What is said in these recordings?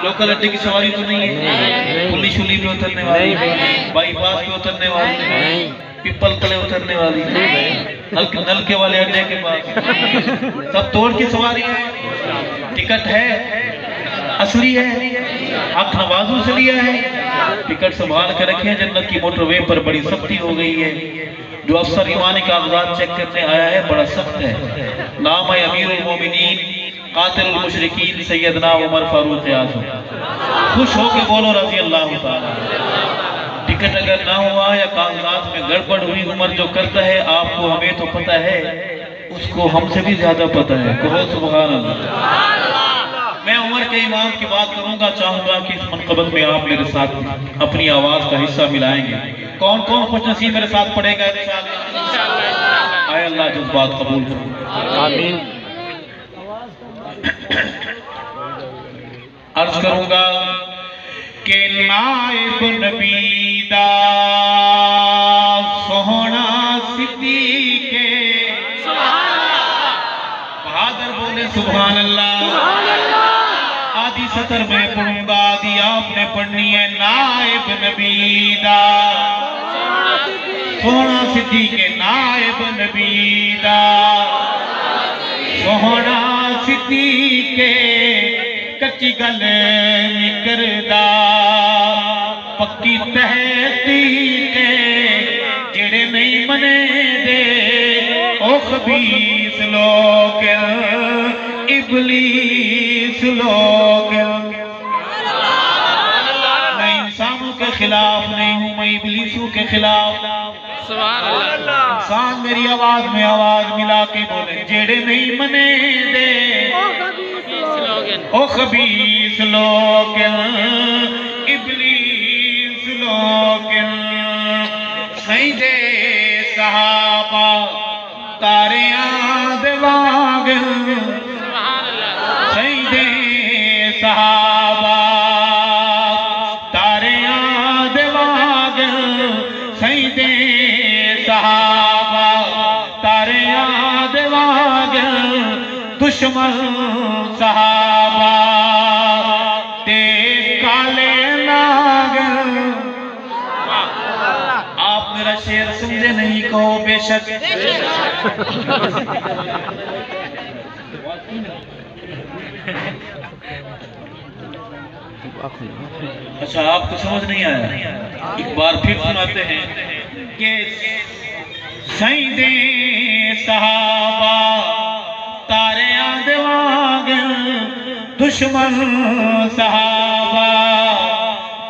Local अड्डे की सवारी तो नहीं है, पुली शुली पे उतरने वाली, बाईपास पे उतरने वाली, पिपल तले उतरने वाली, नलके वाले अड्डे के पास, सब तोड़ की सवारी है। टिकट है, असली है, हक नवाजों से लिया है। टिकट संभाल कर रखे। जन्नत की मोटरवे पर बड़ी सख्ती हो गई है। जो अफसर ईमान कागजात चेक करने आया है बड़ा सख्त है। नाम है अमीरुल मोमिनीन कातिलुल मुशरिकीन सैयदना उमर फारूक आज़म। खुश हो के बोलो रज़ी अल्लाह ताला। टिकट अगर ना हुआ या कागजात में गड़बड़ हुई, उमर जो करता है आपको हमें तो पता है, उसको हमसे भी ज्यादा पता है। कहो सुभान अल्लाह। मैं उमर के इमाम की बात करूंगा, चाहूंगा कि इस मनक़बत में आप मेरे साथ अपनी आवाज का हिस्सा मिलाएंगे। कौन कौन खुश नसीब मेरे साथ पढ़ेगा इंशाअल्लाह। आए अल्लाह जज्बात कबूल करो, आमीन। अर्ज करूंगा कि नाइब नबी दा सोहना सिद्दीक़े बहादुर बोले सुभान अल्लाह। आदि सतर में पढ़ूंगा, आदि आपने पढ़नी है। नाइब नबी दा सोहना सिद्दीक़े, नाइब नबी दा सोहना सिद्दीक़े, कच्ची गल निकरदा पक्की तहकीक जेड़े नहीं मने दे ओ खबीस लोग इबलीस लोग। मैं इंसानों के खिलाफ नहीं हूँ, मैं इबलीसों के खिलाफ। इंसान मेरी आवाज में आवाज मिला के बोले जेड़े नहीं मने दे ओ खबीस लोग इबलीस लोग। सईदे सहाबा तारियां दे वांग, सईदे सहाबा तारियां दे वांग, सईदे सहाबा तारियां दे वांग। दुश्मन सहाबा ते काले नाग। आप मेरा शेर समझे नहीं, कहो बेशक। अच्छा आपको समझ नहीं आया, एक बार फिर सुनाते हैं कि सईदे सहाबा तारियां दे वांग, दुश्मन सहाबा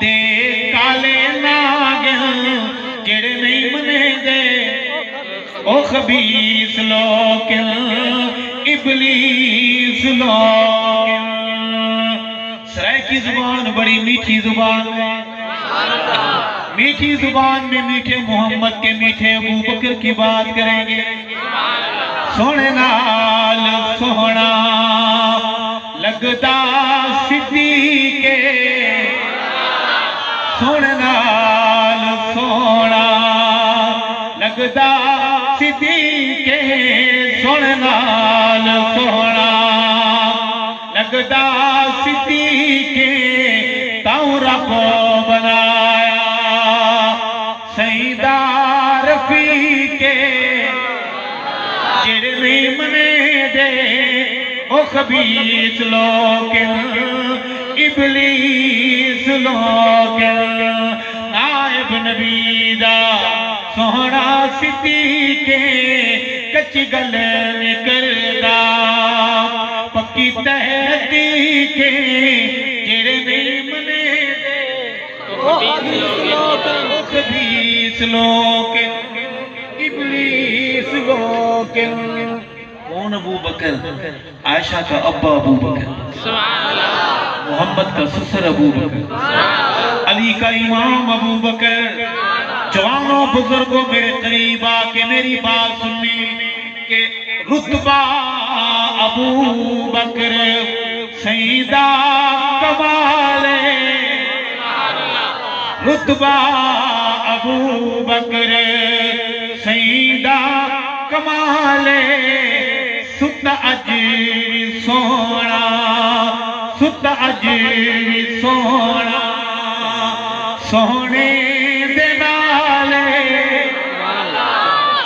ते काले नाग जेड़े नहीं मने दे ओ खबीस लोग इबलीस लोग। सराय की जुबान बड़ी मीठी जुबान है। मीठी जुबान में मीठे मोहम्मद के मीठे अबू बकर की बात करेंगे। सोने नाल सोहना लगदा सिद्दीक़े, सोने नाल सोहना लगदा सिद्दीक़े, सोने नाल सोहना लगदा सिद्दीक़े। ताऊ रब बनाया सईदा रफ़ीक़े जेड़े नहीं मने दे ओ खबीस लोग इबलीस लोग। नाइब नबी दा सोहना सिद्दीक़े, कच्ची गल निकरदा पक्की तहकीक जेड़े नहीं मने दे ओ खबीस लोग इबलीस लोग। कौन अबू बकर? आयशा का अब्बा अबू बकर, मोहम्मद का ससुर अबू बकर, अली का इमाम अबू बकर। जवानों बुजुर्गों मेरे करीब आके मेरी बात सुननी के रुतबा अबू बकर सईदा कमाले, रुतबा अबू बकर सईदा कमाले। सुत अज सोना सुत अज सोना सोने दे नाल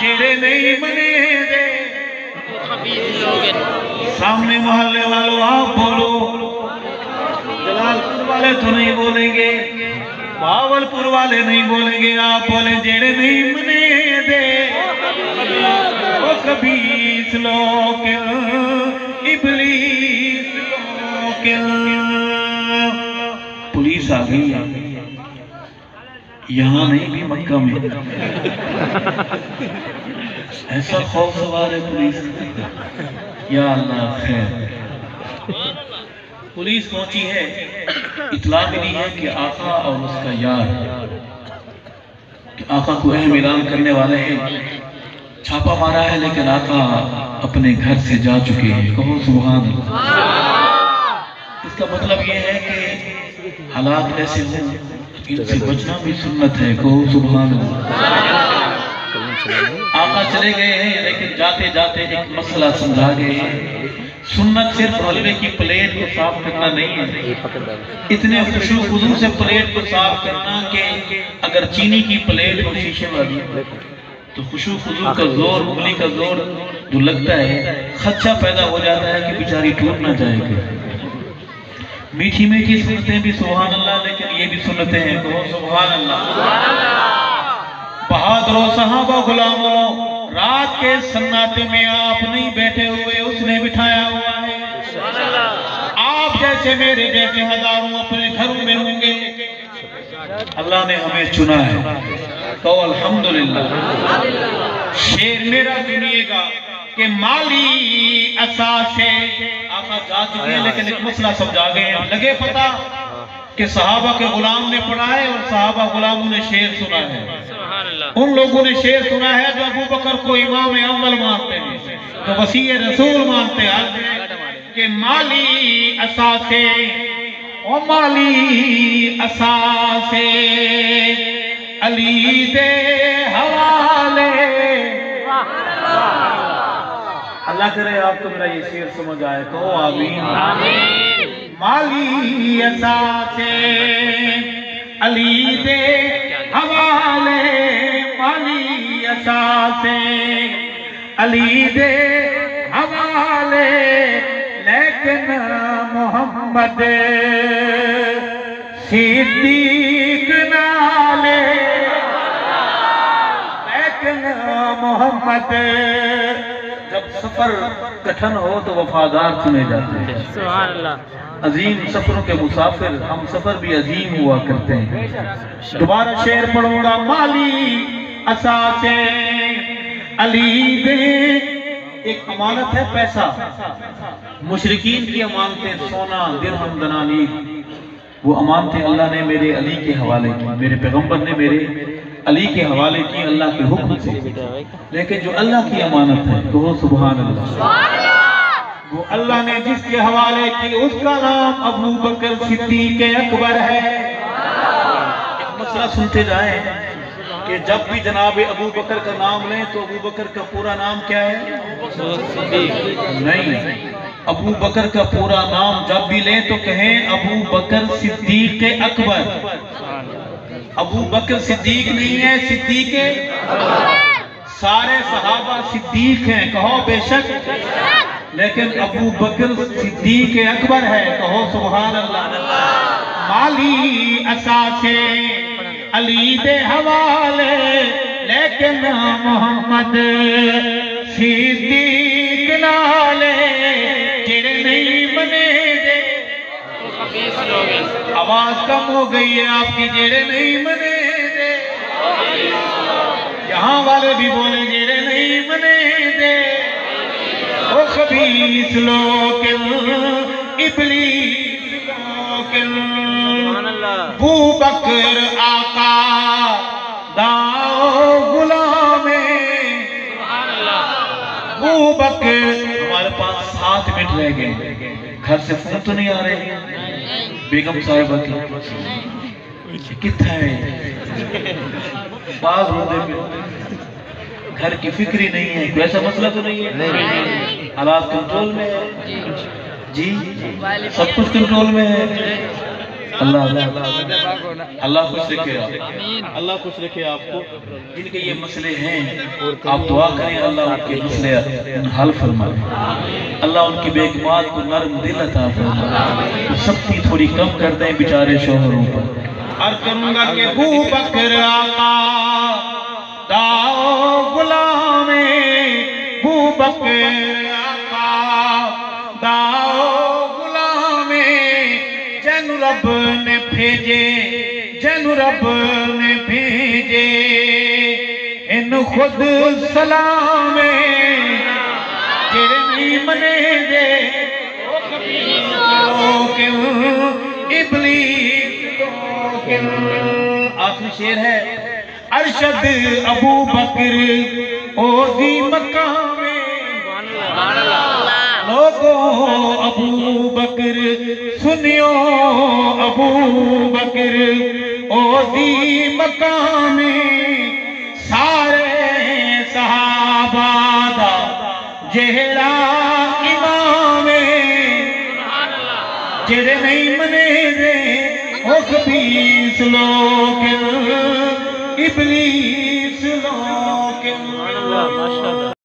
जेड़े नहीं मने दे सामने मोहल्ले वालों आप बोलो, जलालपुर वाले तो नहीं बोलेंगे, भावलपुर वाले नहीं बोलेंगे, आप बोले जेड़े नहीं मने दे वो कबीस लोग इबलीस लोग। पुलिस आ गई यहाँ नहीं भी मक्का में, ऐसा खौफ सवार है पुलिस। या अल्लाह खैर, पुलिस पहुंची है, इतला मिली है कि आका और उसका यार कि आका को अहम ऐलान करने वाले हैं। छापा मारा है लेकिन आका अपने घर से जा चुके हैं। कहो सुभान अल्लाह। इसका मतलब यह है कि हालात ऐसे हैं, इनसे बचना भी सुन्नत है। कहो सुभान अल्लाह। आका चले गए हैं लेकिन जाते जाते एक मसला समझा गए हैं। सुन्नत सिर्फ हलवे की प्लेट को साफ करना नहीं है, इतने खुशू खुजू से प्लेट को साफ करना कि अगर चीनी की प्लेट हो शीशे वाली तो खुशू खुजू का जोर, उंगली का जोर जो लगता है, खदशा पैदा हो जाता है कि बेचारी टूट ना जाएगी। मीठी मीठी सुन्नतें भी सुभान अल्लाह, लेकिन ये भी सुन्नतें हैं। कहो सुभान अल्लाह। बहादुरों सहाबा गुलामों, रात के सन्नाटे में आप नहीं बैठे हुए, उसने बिठाया हुआ है। आप जैसे मेरे जैसे हजारों अपने घरों में होंगे, अल्लाह ने हमें चुना है। तो अल्हम्दुलिल्लाह। शेर मेरा सुनिएगा कि माली असासे आका जा चुके हैं लेकिन एक मसला समझा गए हैं। लगे पता कि सहाबा के गुलाम ने पढ़ा है और सहाबा गुलामों ने शेर सुना है। उन लोगों ने शेर सुना है जो अबू बकर को इमाम अव्वल मानते हैं, तो वसीय रसूल मानते हैं कि माली असासे ओ माली असासे अली दे हवाले। अल्लाह करे आपको मेरा ये शेर समझ आए। कहो आमीन। माली असासे अली दे हवाले, माली असासे अली दे हवाले, लेकिन मोहम्मद सिद्दीक नाले, लेकिन मोहम्मद। जब सफर कठिन हो तो वफादार चुने जाते हैं। सुभान अल्लाह। अजीम सफरों के मुसाफिर, हम सफर भी अजीम हुआ करते हैं। दोबारा शेर पढ़ोड़ा। माली असासे अली दे। एक अमानत है पैसा, मुशरिकीन की अमानतें, सोना दिरहम दनानी, वो अमानतें अल्लाह ने मेरे अली के हवाले की, मेरे पैगंबर ने मेरे अली के हवाले की अल्लाह के हुक्म से। लेकिन जो अल्लाह की अमानत है तो वो सुभान अल्लाह, वो अल्लाह ने जिसके हवाले की उसका नाम अबू बकर सिद्दीक अकबर है। एक मसला सुनते जाए कि जब भी जनाब अबू बकर का नाम लें तो अबू बकर का पूरा नाम क्या है? नहीं, अबू बकर का पूरा नाम जब भी लें तो कहें अबू बकर सिद्दीक अकबर। अबू बकर सिद्दीक नहीं है, सिद्दीक। सारे सहाबा सिद्दीक हैं, कहो बेशक, लेकिन अबू बकर सिद्दीक अकबर है। कहो सुभान अल्लाह। माली असासे अली दे हवाले, लेकिन मोहम्मद सिद्दीक नाले, जेड़े नहीं मने दे। आवाज कम हो गई है आपकी। जेड़े नहीं मने दे, यहाँ वाले भी बोले जेड़े नहीं मने दे। ओ खबीस लोग इबलीस लोग, अबू बकर आका दाओ गुलामे। अबू बकर। हमारे पास 7 मिनट रह गए, घर से फोन तो नहीं आ रहे बेगम साहिबा की? कितना है बाग रोदे पे, घर की फिक्र ही नहीं है, कोई ऐसा मसला तो नहीं है? हालात कंट्रोल में है। जी सब कुछ कंट्रोल में है। अल्लाह अल्लाह खुश रखे आप, अल्लाह खुश रखे आपको। जिनके ये मसले हैं आप दुआ करें, अल्लाह उनके मसले हल फरमाए, अल्लाह उनकी बेगमात को नरम दिल अता फरमाए, सख्ती थोड़ी कम कर दें बेचारे शोहरों पर। अर्ज करूंगा कि अबू बकर आका दाओ गुलामे, अबू बकर आका दाओ गुलामे, जैन रब ने भेजे, जैन रब ने भेजे, इन खुद सलामे, जेरे नहीं मने दे इबलीस आखिरी शेर है। अरशद अबू बकर ओदी मकामे, लोगों अबू बकर सुनियो, अबू बकर ओदी मकामे, सारे सहाबा दा जेड़ा इमामे, जेड़े नहीं मने दे खबीस लोग इबलीस लोग।